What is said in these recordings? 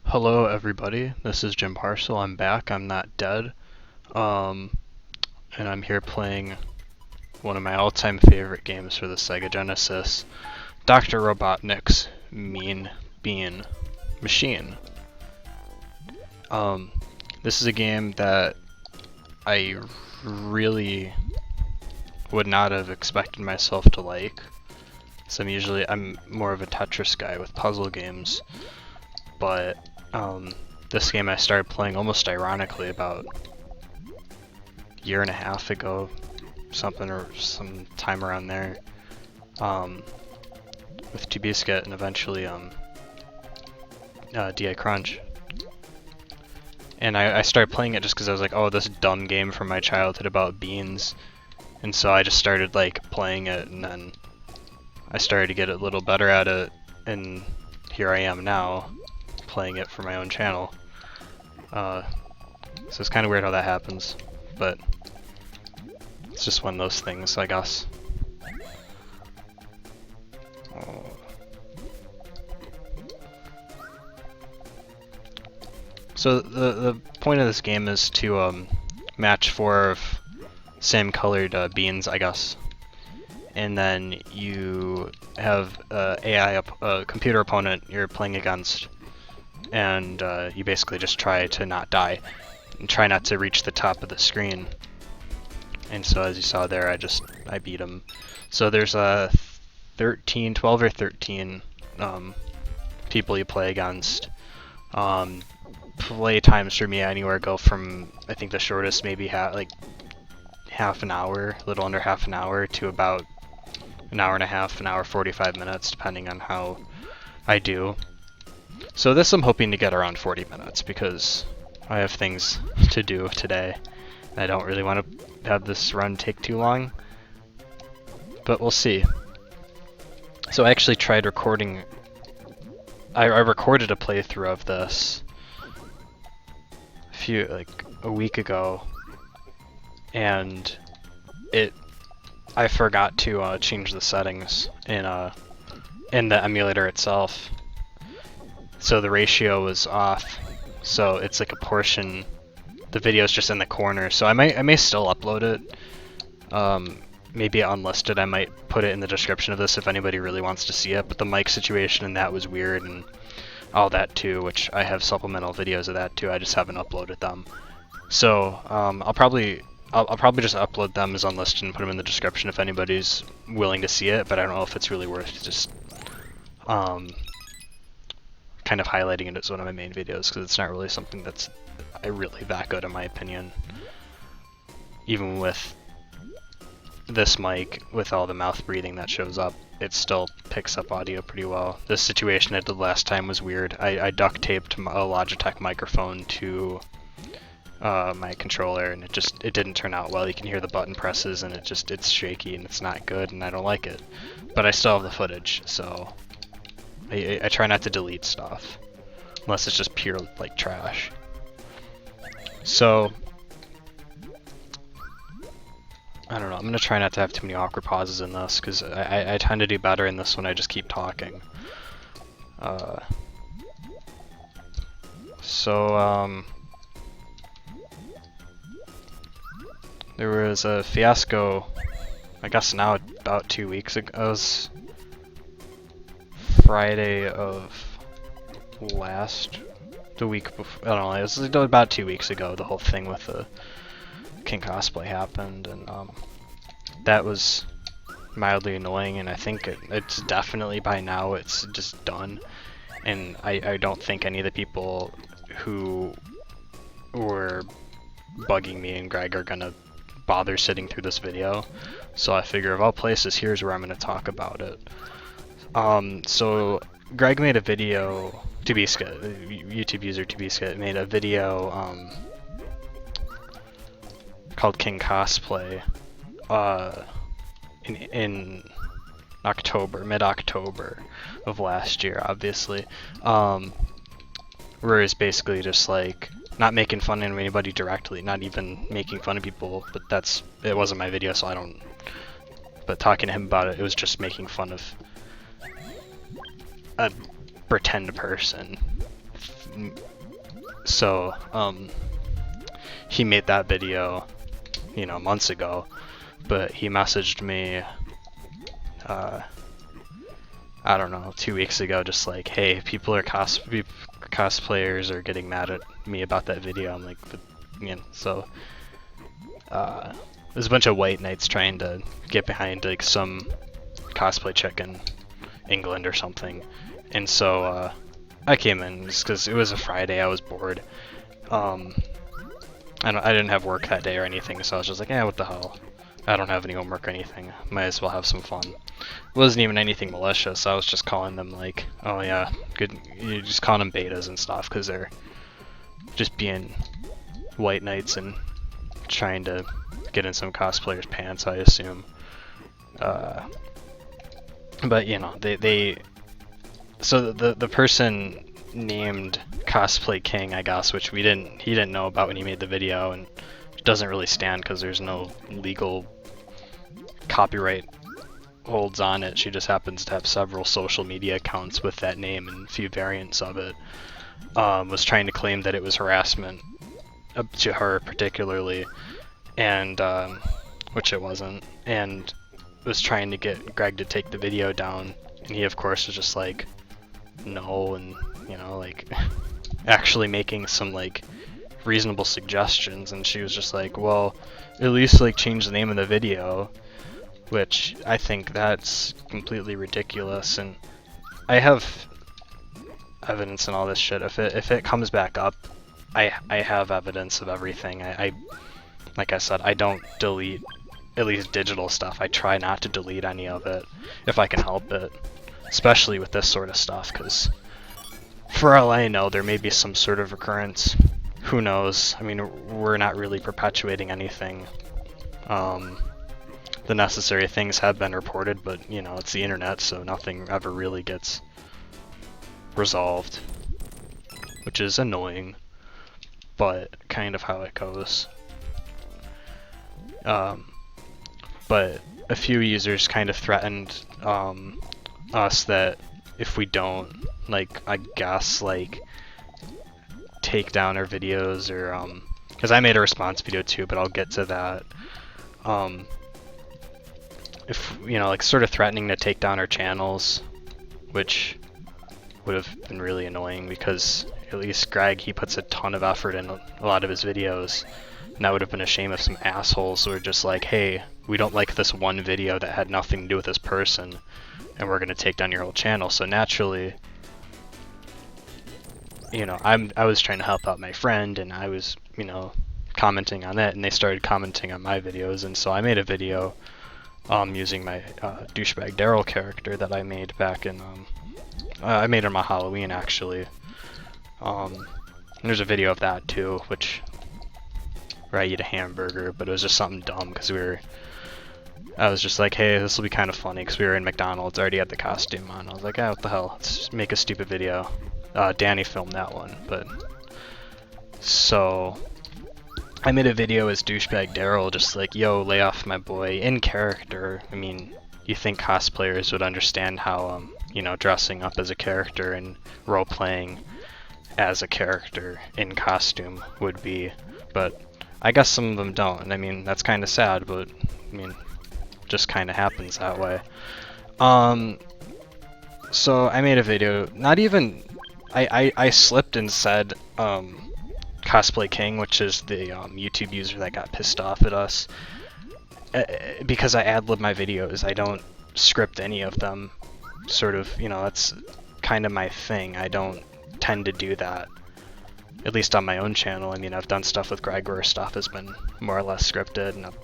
Hello everybody, this is Jim Parcel. I'm back, I'm not dead. And I'm here playing one of my all-time favorite games for the Sega Genesis, Dr. Robotnik's Mean Bean Machine. This is a game that I really would not have expected myself to like. So I'm more of a Tetris guy with puzzle games, but this game I started playing almost ironically about a year and a half ago, something or some time around there, with Tubiscuit and eventually DI Crunch. And I started playing it just because I was like, oh, this dumb game from my childhood about beans, and so I just started like playing it, and then I started to get a little better at it, and here I am now playing it for my own channel. So it's kind of weird how that happens, but it's just one of those things, I guess. So the point of this game is to match 4 of same colored beans, I guess. And then you have a computer opponent you're playing against, and you basically just try to not die and try not to reach the top of the screen. And so as you saw there, I beat him. So there's 12 or 13 people you play against. Play times for me anywhere go from, I think the shortest maybe half an hour, a little under half an hour, to about an hour and a half, an hour 45 minutes, depending on how I do. So this I'm hoping to get around 40 minutes because I have things to do today. I don't really want to have this run take too long, but we'll see. So I actually tried recording, I recorded a playthrough of this a week ago, and I forgot to change the settings in the emulator itself. So the ratio was off, so it's like a portion. The video's just in the corner, so I may still upload it. Maybe unlisted. I might put it in the description of this if anybody really wants to see it. But the mic situation and that was weird, and all that too, which I have supplemental videos of that too. I just haven't uploaded them. So I'll probably just upload them as unlisted and put them in the description if anybody's willing to see it. But I don't know if it's really worth just kind of highlighting it as one of my main videos, because it's not really something that's really that good in my opinion. Even with this mic, with all the mouth breathing that shows up, it still picks up audio pretty well. This situation I did last time was weird. I duct taped a Logitech microphone to my controller, and it didn't turn out well. You can hear the button presses, and it's shaky, and it's not good, and I don't like it. But I still have the footage, so I try not to delete stuff unless it's just pure like trash. So I don't know, I'm gonna try not to have too many awkward pauses in this, because I tend to do better in this when I just keep talking. There was a fiasco, I guess now about 2 weeks ago. It was Friday of the week before, I don't know, it was about 2 weeks ago, the whole thing with the King cosplay happened, and that was mildly annoying, and I think it's definitely by now it's just done, and I don't think any of the people who were bugging me and Greg are gonna bother sitting through this video, so I figure of all places, here's where I'm gonna talk about it. So Greg made a video, Tubiscuit, YouTube user Tubiscuit, made a video called King Cosplay in October, mid-October of last year, obviously, where it's basically just like not making fun of anybody directly, not even making fun of people, but it wasn't my video, so I don't, but talking to him about it, it was just making fun of a pretend person so he made that video, you know, months ago, but he messaged me, I don't know, 2 weeks ago, just like, hey, cosplayers are getting mad at me about that video. I'm like, you know, so there's a bunch of white knights trying to get behind like some cosplay chick in England or something, and so I came in just because it was a Friday. I was bored. I didn't have work that day or anything, so I was just like, yeah, what the hell? I don't have any homework or anything. Might as well have some fun. It wasn't even anything malicious. I was just calling them like, oh yeah, good. You just calling them betas and stuff because they're just being white knights and trying to get in some cosplayer's pants, I assume. But you know, so the person named Cosplay King, I guess, which he didn't know about when he made the video, and it doesn't really stand because there's no legal copyright holds on it. She just happens to have several social media accounts with that name and a few variants of it. Was trying to claim that it was harassment to her particularly, and which it wasn't, and was trying to get Greg to take the video down, and he of course was just like, no, and you know, like actually making some like reasonable suggestions, and she was just like, well, at least like change the name of the video, which I think that's completely ridiculous. And I have evidence and all this shit. If it comes back up, I have evidence of everything. I like I said, I don't delete, at least digital stuff. I try not to delete any of it if I can help it, especially with this sort of stuff, because for all I know, there may be some sort of recurrence. Who knows? I mean, we're not really perpetuating anything. The necessary things have been reported, but you know, it's the internet, so nothing ever really gets resolved, which is annoying, but kind of how it goes. But a few users kind of threatened us that if we don't, like, I guess, like, take down our videos, or because I made a response video too, but I'll get to that. If, you know, like, sort of threatening to take down our channels, which would have been really annoying, because at least Greg, he puts a ton of effort in a lot of his videos, and that would have been a shame if some assholes were just like, hey, we don't like this one video that had nothing to do with this person, and we're gonna take down your whole channel. So naturally, you know, I was trying to help out my friend, and I was, you know, commenting on that, and they started commenting on my videos, and so I made a video using my douchebag Daryl character that I made back in, I made him on Halloween actually. And there's a video of that too, where I eat a hamburger, but it was just something dumb because I was just like, hey, this will be kind of funny because we were in McDonald's, already had the costume on. I was like, ah, what the hell, let's just make a stupid video. Danny filmed that one, but so I made a video as douchebag Daryl, just like, yo, lay off my boy, in character. I mean, you think cosplayers would understand how, you know, dressing up as a character and role-playing as a character in costume would be, but I guess some of them don't, and I mean, that's kind of sad, but, I mean, just kind of happens that way. So I made a video, not even, I slipped and said, Cosplay King, which is the YouTube user that got pissed off at us, because I ad-lib my videos. I don't script any of them, sort of, you know, that's kind of my thing. I don't tend to do that, at least on my own channel. I mean, I've done stuff with Greg where stuff has been more or less scripted, and I've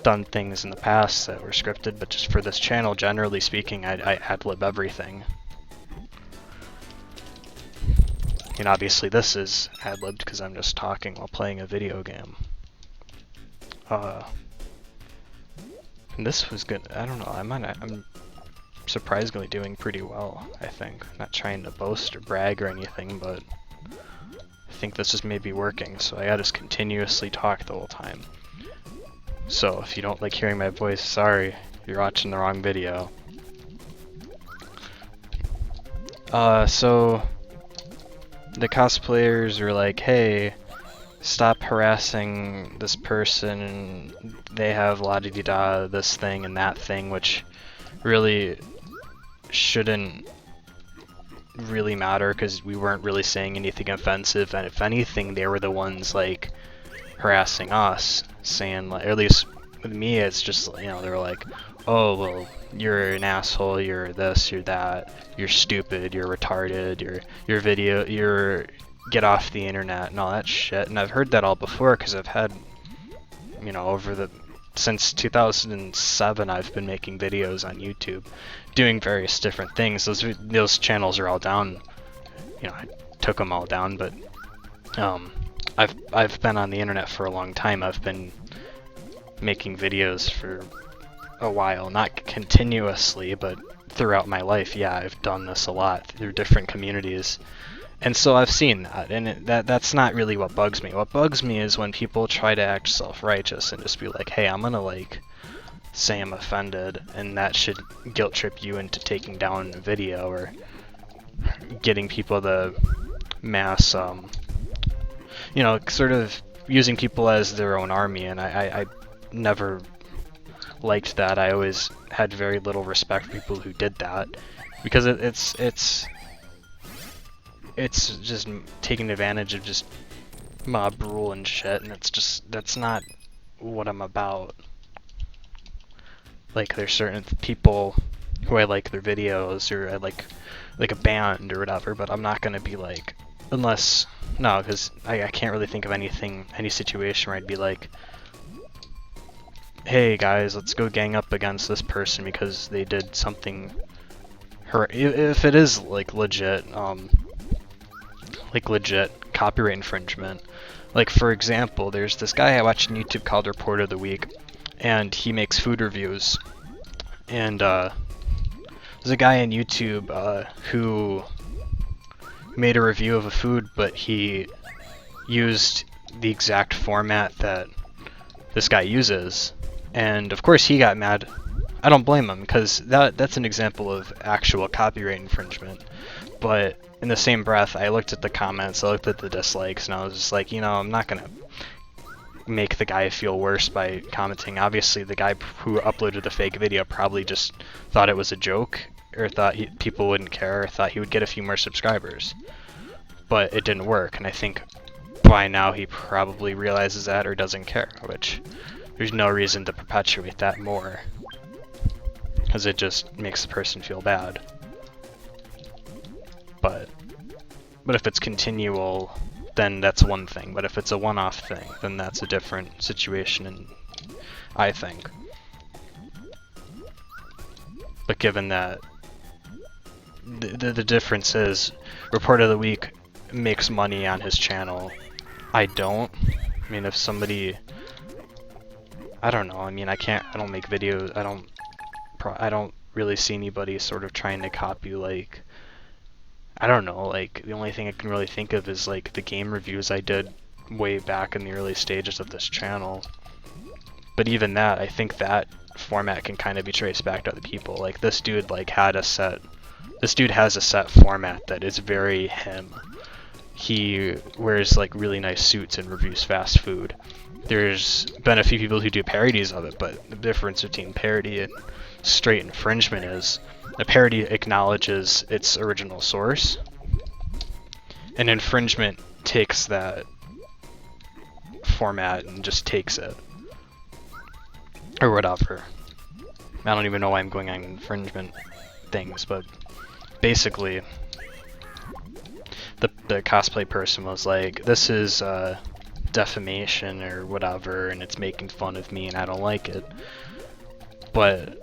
done things in the past that were scripted, but just for this channel, generally speaking, I ad-lib everything. And obviously this is ad-libbed because I'm just talking while playing a video game. And this was good. I don't know, I'm surprisingly doing pretty well, I think. Not trying to boast or brag or anything, but I think this is maybe working, so I gotta just continuously talk the whole time. So if you don't like hearing my voice, sorry, you're watching the wrong video. So the cosplayers are like, hey, stop harassing this person, and they have la-di-da, this thing and that thing, which really shouldn't really matter because we weren't really saying anything offensive, and if anything, they were the ones like harassing us, saying, like, or at least with me, it's just, you know, they were like, oh, well, you're an asshole, you're this, you're that, you're stupid, you're retarded, your video, you're get off the internet and all that shit. And I've heard that all before because I've had, you know, since 2007 I've been making videos on YouTube doing various different things. Those channels are all down. You know, I took them all down, but I've been on the internet for a long time. I've been making videos for a while, not continuously, but throughout my life. Yeah, I've done this a lot through different communities. And so I've seen that, and that's not really what bugs me. What bugs me is when people try to act self-righteous and just be like, hey, I'm gonna like say I'm offended, and that should guilt trip you into taking down a video or getting people to mass, you know, sort of using people as their own army. And I never liked that. I always had very little respect for people who did that, because it's just taking advantage of just mob rule and shit, and that's not what I'm about. Like, there's certain people who I like their videos, or I like a band or whatever, but I'm not gonna be like, because I can't really think of any situation where I'd be like, hey guys, let's go gang up against this person because they did something, if it is like legit copyright infringement. Like, for example, there's this guy I watch on YouTube called Report of the Week, and he makes food reviews. And there's a guy on YouTube who made a review of a food, but he used the exact format that this guy uses. And of course he got mad. I don't blame him, because that's an example of actual copyright infringement. But in the same breath, I looked at the comments, I looked at the dislikes, and I was just like, you know, I'm not gonna make the guy feel worse by commenting. Obviously, the guy who uploaded the fake video probably just thought it was a joke, or thought people wouldn't care, or thought he would get a few more subscribers. But it didn't work, and I think by now he probably realizes that or doesn't care, which there's no reason to perpetuate that more, because it just makes the person feel bad. But if it's continual, then that's one thing. But if it's a one-off thing, then that's a different situation, and I think. But given that the difference is, Report of the Week makes money on his channel, I don't. I mean, if somebody, I don't know. I mean, I don't make videos. I don't really see anybody sort of trying to copy, like, I don't know, like, the only thing I can really think of is, like, the game reviews I did way back in the early stages of this channel. But even that, I think that format can kind of be traced back to other people. Like, this dude, like, this dude has a set format that is very him. He wears, like, really nice suits and reviews fast food. There's been a few people who do parodies of it, but the difference between parody and straight infringement is a parody acknowledges its original source, and infringement takes that format and just takes it, or whatever. I don't even know why I'm going on infringement things, but basically the cosplay person was like, this is defamation or whatever, and it's making fun of me and I don't like it. But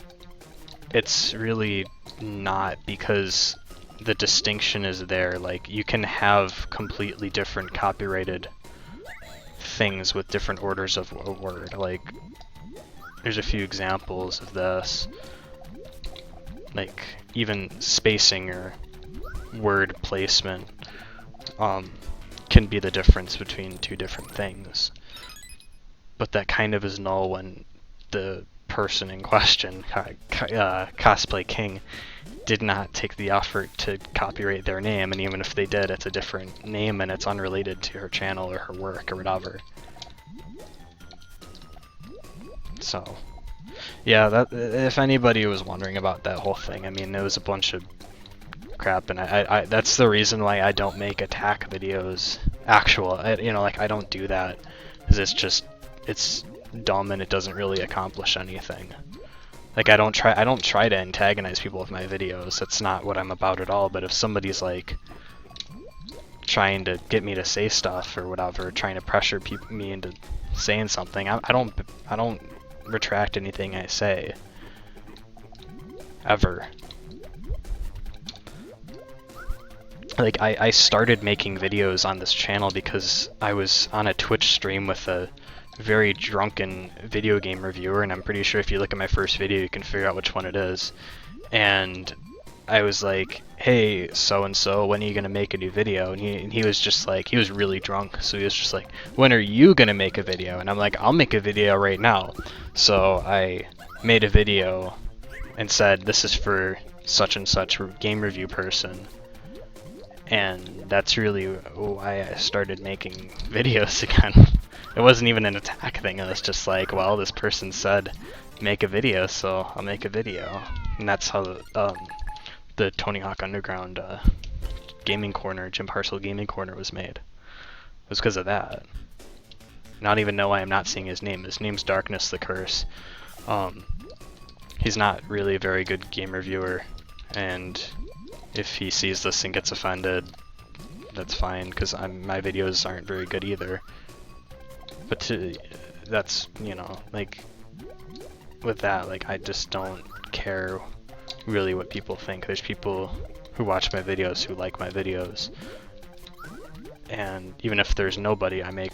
it's really not, because the distinction is there. Like, you can have completely different copyrighted things with different orders of a word. Like, there's a few examples of this. Like, even spacing or word placement can be the difference between two different things. But that kind of is null when the person in question, Cosplay King, did not take the effort to copyright their name, and even if they did, it's a different name and it's unrelated to her channel or her work or whatever. So, yeah, that, if anybody was wondering about that whole thing, I mean, it was a bunch of crap, and I that's the reason why I don't make attack videos you know, like, I don't do that, because it's dumb and it doesn't really accomplish anything. Like, I don't try to antagonize people with my videos. That's not what I'm about at all. But if somebody's like trying to get me to say stuff or whatever, trying to pressure me into saying something, I don't retract anything I say ever. Like, I started making videos on this channel because I was on a Twitch stream with a very drunken video game reviewer, and I'm pretty sure if you look at my first video you can figure out which one it is. And I was like, hey, so-and-so, when are you gonna make a new video? And he was just like, he was really drunk, so he was just like, when are you gonna make a video? And I'm like, I'll make a video right now. So I made a video and said, this is for such and such game review person. And that's really why I started making videos again. It wasn't even an attack thing, it was just like, well, this person said make a video, so I'll make a video. And that's how the Tony Hawk Underground gaming corner, Jim Parcel gaming corner was made. It was because of that. Not even know why I'm not seeing his name. His name's Darkness the Curse. He's not really a very good game reviewer, and if he sees this and gets offended, that's fine, because my videos aren't very good either. But that's, you know, like, with that, like, I just don't care really what people think. There's people who watch my videos who like my videos. And even if there's nobody, I make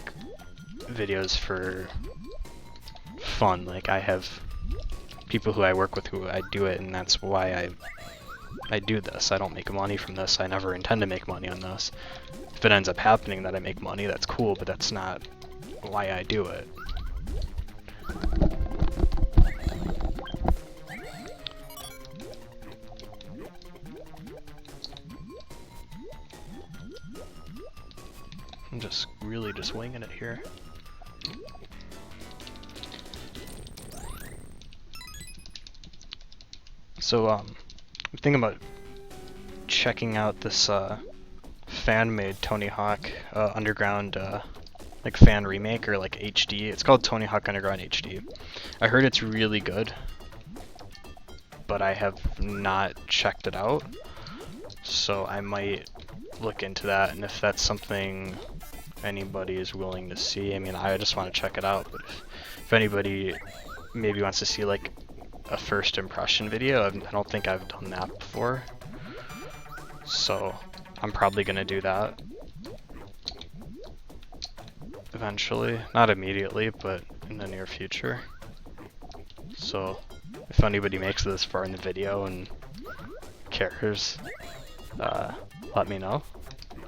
videos for fun. Like, I have people who I work with who I do it, and that's why I do this. I don't make money from this. I never intend to make money on this. If it ends up happening that I make money, that's cool, but that's not why I do it. I'm just really just winging it here. So, I'm thinking about checking out this fan-made Tony Hawk Underground like fan remake, or like HD. It's called Tony Hawk Underground HD. I heard it's really good, but I have not checked it out, so I might look into that. And if that's something anybody is willing to see, I mean, I just want to check it out, but if anybody maybe wants to see like a first impression video, I don't think I've done that before, so I'm probably gonna do that eventually. Not immediately, but in the near future. So if anybody makes this far in the video and cares, let me know,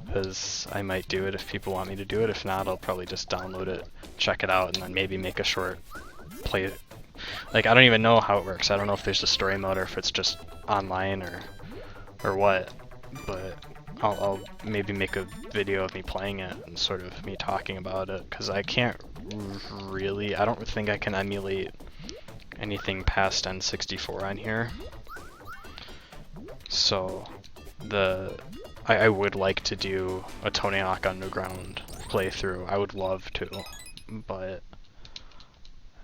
because I might do it if people want me to do it. If not, I'll probably just download it, check it out, and then maybe make a short play. Like, I don't even know how it works. I don't know if there's a story mode or if it's just online or what, but I'll maybe make a video of me playing it and sort of me talking about it, because I can't really, I don't think I can emulate anything past N64 on here. So I would like to do a Tony Hawk Underground playthrough. I would love to, but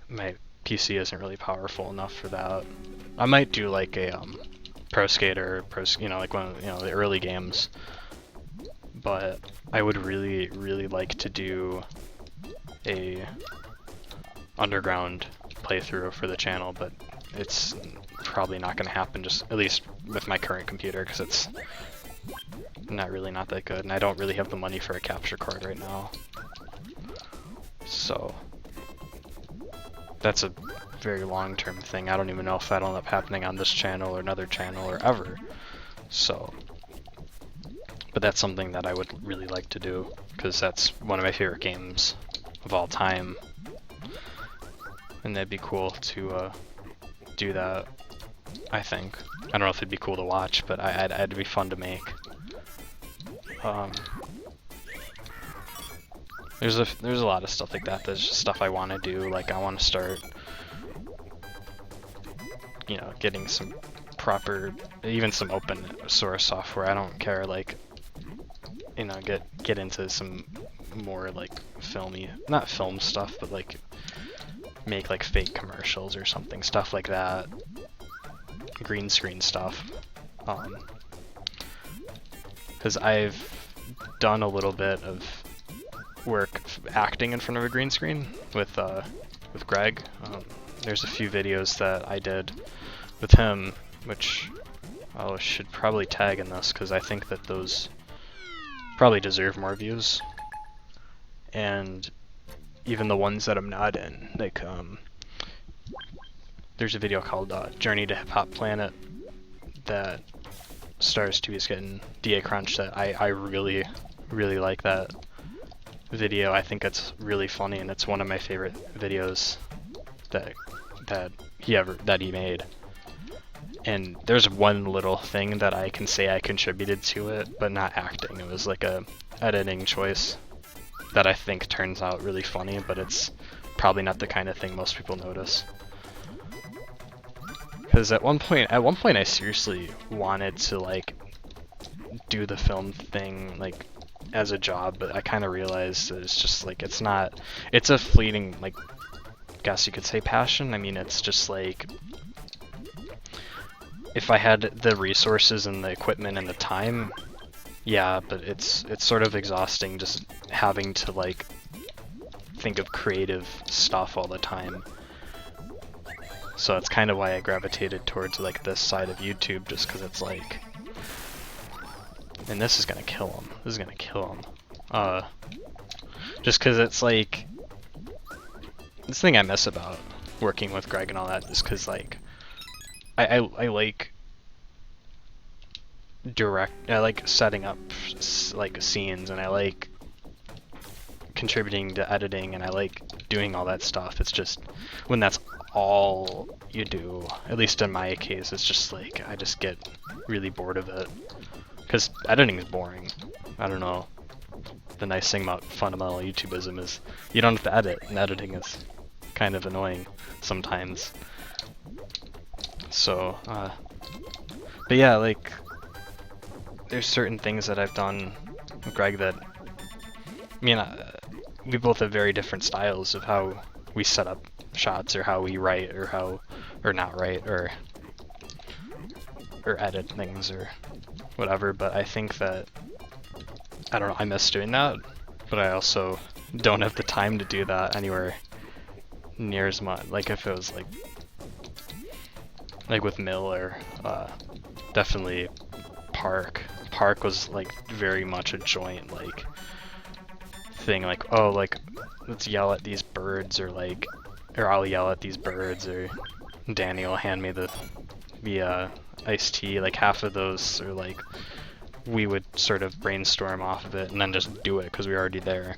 my PC isn't really powerful enough for that. I might do like a Pro Skater, you know, like one of, you know, the early games. But I would really, really like to do a Underground playthrough for the channel, but it's probably not going to happen, just at least with my current computer, because it's not that good, and I don't really have the money for a capture card right now. So that's a very long-term thing. I don't even know if that'll end up happening on this channel or another channel or ever. So, but that's something that I would really like to do, because that's one of my favorite games of all time, and that'd be cool to do that, I think. I don't know if it'd be cool to watch, but it'd be fun to make. There's a lot of stuff like that. There's just stuff I want to do. Like I want to start, you know, getting some proper, even some open source software. I don't care, like, you know, get into some more like filmy, not film stuff, but like make like fake commercials or something, stuff like that. Green screen stuff. Because I've done a little bit of work acting in front of a green screen with Greg. There's a few videos that I did with him, which I should probably tag in this because I think that those probably deserve more views. And even the ones that I'm not in, like there's a video called Journey to Hip Hop Planet that stars Tubi's getting DA Crunch that I really like that video. I think it's really funny and it's one of my favorite videos that he made. And there's one little thing that I can say I contributed to it, but not acting. It was like a editing choice that I think turns out really funny, but it's probably not the kind of thing most people notice. Because at one point I seriously wanted to like do the film thing like as a job, but I kind of realized that it's just like it's a fleeting, like, guess you could say passion. I mean, it's just like if I had the resources and the equipment and the time, yeah, but it's sort of exhausting just having to like think of creative stuff all the time. So that's kind of why I gravitated towards like this side of YouTube, just because it's like, and this is gonna kill him. This is gonna kill him. Just because it's like this thing I miss about working with Greg and all that, just because like I like I like setting up like scenes, and I like contributing to editing, and I like doing all that stuff. It's just when that's all you do, at least in my case, it's just like I just get really bored of it because editing is boring. I don't know. The nice thing about fundamental YouTubeism is you don't have to edit, and editing is kind of annoying sometimes. So, but yeah, like, there's certain things that I've done with Greg that, I mean, we both have very different styles of how we set up shots, or how we write, or not write, or edit things, or whatever, but I think that, I don't know, I miss doing that, but I also don't have the time to do that anywhere near as much. Like, if it was like with Mill, or definitely Park was like very much a joint like thing, like, oh, like, let's yell at these birds, or like, or I'll yell at these birds, or Danny will hand me the iced tea. Like, half of those are like, we would sort of brainstorm off of it and then just do it because we were already there.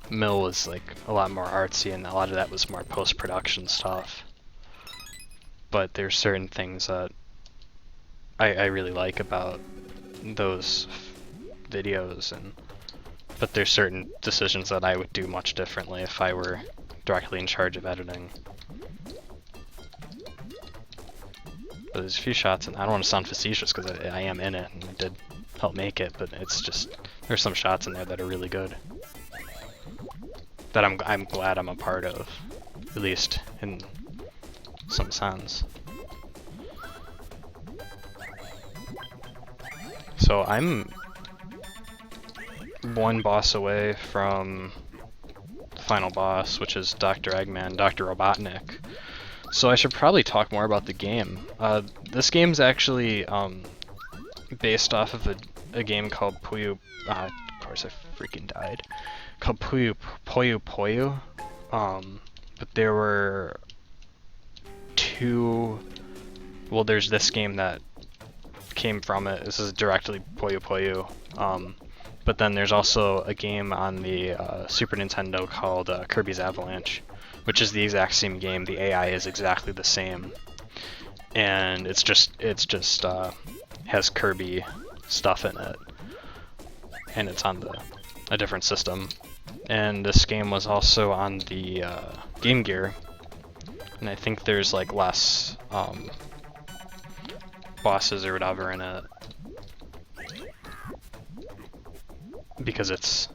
Mill was like a lot more artsy, and a lot of that was more post-production stuff. But there's certain things that I really like about those videos, but there's certain decisions that I would do much differently if I were directly in charge of editing. But there's a few shots, and I don't want to sound facetious because I am in it and I did help make it, but it's just, there's some shots in there that are really good that I'm glad I'm a part of, at least in some sense. So I'm one boss away from the final boss, which is Dr. Eggman, Dr. Robotnik. So I should probably talk more about the game. This game's actually based off of a game called Puyo. Of course, I freaking died. Called Puyo Puyo. But there were two. Well, there's this game that came from it. This is directly Puyo Puyo. But then there's also a game on the Super Nintendo called Kirby's Avalanche, which is the exact same game. The AI is exactly the same, and it's just has Kirby stuff in it, and it's on a different system. And this game was also on the Game Gear, and I think there's like less bosses or whatever in it because it's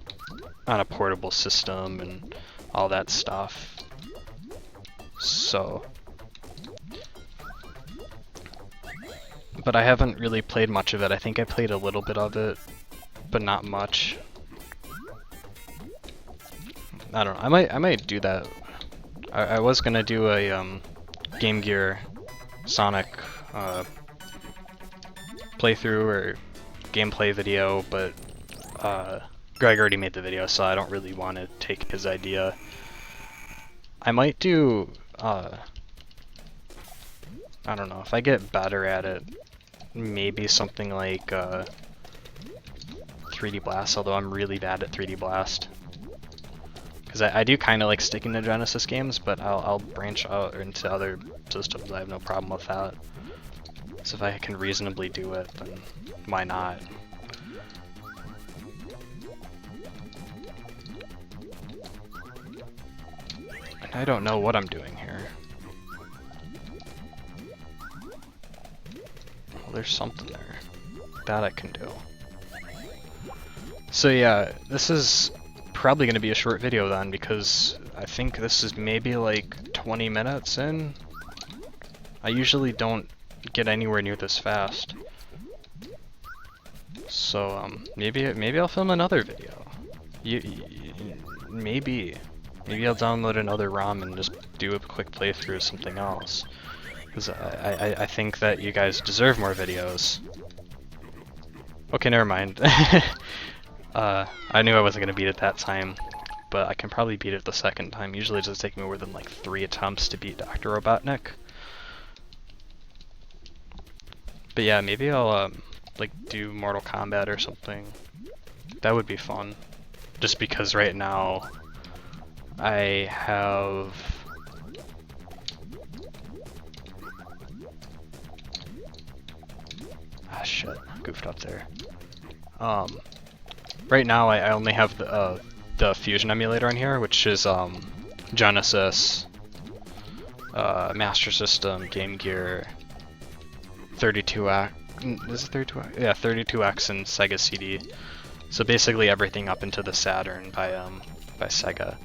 on a portable system and all that stuff. So, but I haven't really played much of it. I think I played a little bit of it, but not much. I don't know. I might do that. I was gonna do a Game Gear Sonic playthrough or gameplay video, but Greg already made the video, so I don't really want to take his idea. I might do, I don't know, if I get better at it, maybe something like 3D Blast, although I'm really bad at 3D Blast. Because I do kind of like sticking to Genesis games, but I'll branch out into other systems. I have no problem with that. So if I can reasonably do it, then why not? And I don't know what I'm doing here. Well, there's something there. That I can do. So yeah, this is probably going to be a short video then, because I think this is maybe like 20 minutes in. I usually don't get anywhere near this fast. So maybe I'll film another video. Maybe I'll download another ROM and just do a quick playthrough of something else. Because I think that you guys deserve more videos. Okay, never mind. I knew I wasn't going to beat it that time, but I can probably beat it the second time. Usually it doesn't take me more than like 3 attempts to beat Dr. Robotnik. But yeah, maybe I'll like do Mortal Kombat or something. That would be fun. Just because right now I have shit, goofed up there. Right now I only have the Fusion emulator in here, which is Genesis, Master System, Game Gear, 32X. Is it 32X? Yeah, 32X and Sega CD. So basically everything up into the Saturn by Sega.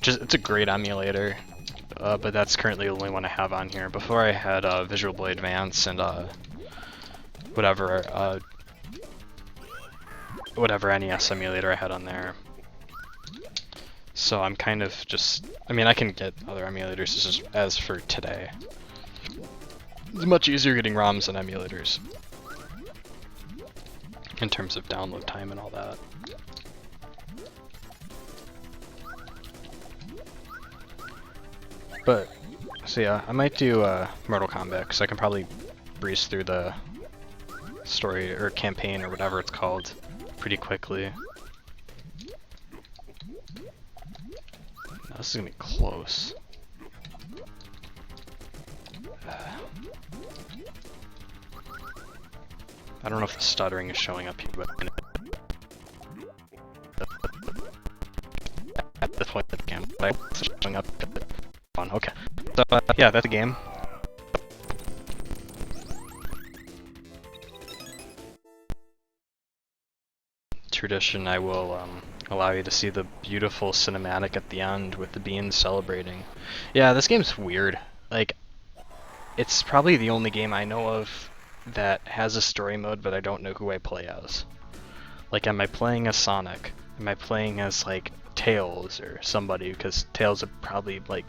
It's a great emulator, but that's currently the only one I have on here. Before I had Visual Boy Advance and whatever NES emulator I had on there. So I'm kind of just, I mean, I can get other emulators just as for today. It's much easier getting ROMs than emulators in terms of download time and all that. But, so yeah, I might do Mortal Kombat, because I can probably breeze through the story or campaign or whatever it's called pretty quickly. Now, this is gonna be close. I don't know if the stuttering is showing up here, but at this point the game, but it's showing up. Fun. Okay, so yeah, that's the game. Tradition, I will allow you to see the beautiful cinematic at the end with the beans celebrating. Yeah, this game's weird. Like, it's probably the only game I know of that has a story mode, but I don't know who I play as. Like, am I playing as Sonic? Am I playing as, like, Tails or somebody? Because Tails would probably, like,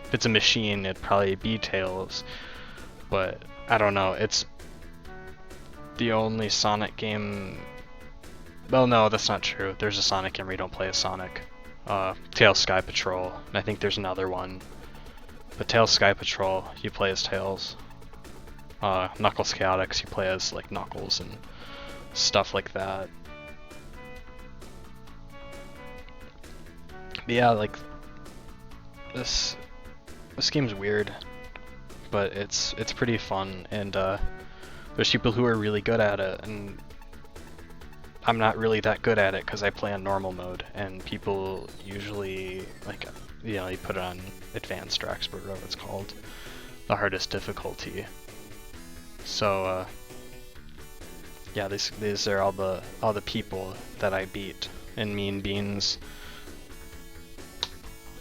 if it's a machine, it'd probably be Tails. But, I don't know, it's the only Sonic game. Well, no, that's not true. There's a Sonic game where you don't play as Sonic. Tails Sky Patrol, and I think there's another one. But Tails Sky Patrol, you play as Tails. Knuckles Chaotix, you play as, like, Knuckles and stuff like that. But yeah, like, this game's weird, but it's pretty fun, and there's people who are really good at it, and I'm not really that good at it because I play on normal mode, and people usually, like, you know, you put it on advanced or expert, whatever it's called, the hardest difficulty. So yeah, these are all the people that I beat in Mean Beans.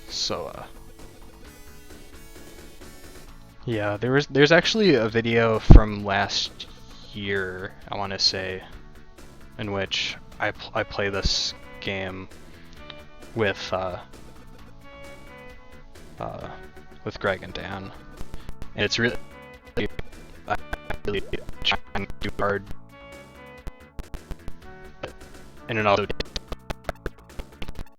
So yeah, there's actually a video from last year, I want to say, in which I play this game with Greg and Dan, and it's really trying too hard, and it also